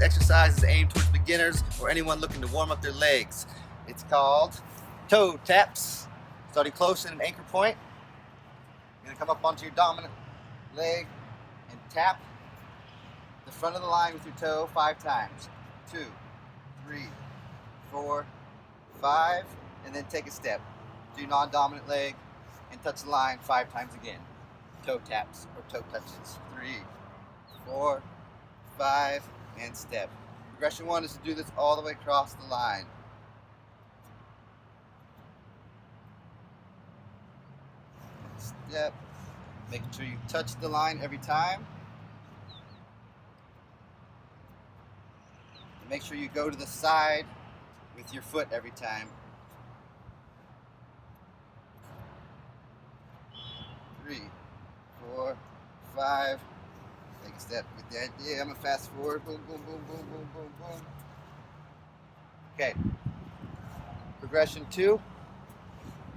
exercise is aimed towards beginners or anyone looking to warm up their legs. It's called toe taps. Starting close in an anchor point. You're going to come up onto your dominant leg and tap the front of the line with your toe 5 times. 2, 3, 4, 5, and then take a step. Do your non-dominant leg and touch the line 5 times again. Toe taps or toe touches. 3, 4, 5, and step. Progression 1 is to do this all the way across the line. Step, making sure you touch the line every time. And make sure you go to the side with your foot every time. 3, 4, 5. Take a step. Get the idea. I'm gonna fast forward. Boom, boom, boom, boom, boom, boom, boom. Okay. Progression 2. You're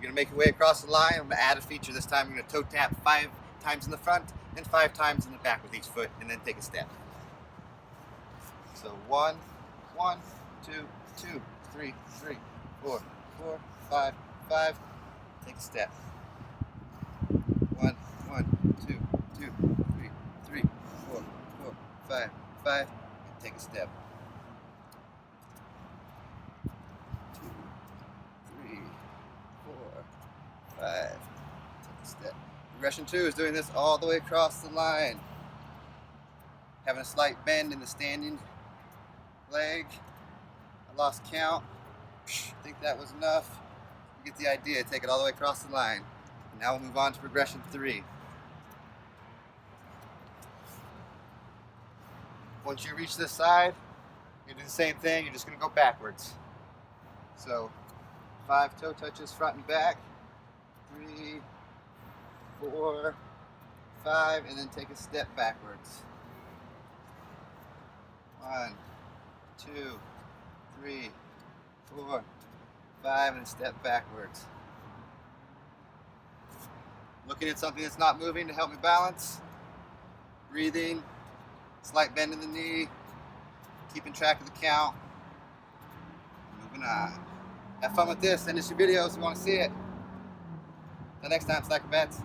gonna make your way across the line. I'm gonna add a feature this time. You're gonna toe tap 5 times in the front and 5 times in the back with each foot, and then take a step. So 1, 1, 2, 2, 3, 3, 4, 4, 5, 5. Take a step. 1, 1, 2, 2, 3, 3, 4, 4, 5, 5, and take a step. 2, 3, 4, 5, take a step. Progression 2 is doing this all the way across the line. Having a slight bend in the standing leg. I lost count. I think that was enough. You get the idea. Take it all the way across the line. Now we'll move on to progression 3. Once you reach this side, you do the same thing. You're just going to go backwards. So 5 toe touches front and back. 3, 4, 5, and then take a step backwards. 1, 2, 3, 4, 5, and step backwards. Looking at something that's not moving to help me balance. Breathing, slight bend in the knee, keeping track of the count. Moving on. Have fun with this. Send us your videos if you want to see it. Until next time, Slackrobates.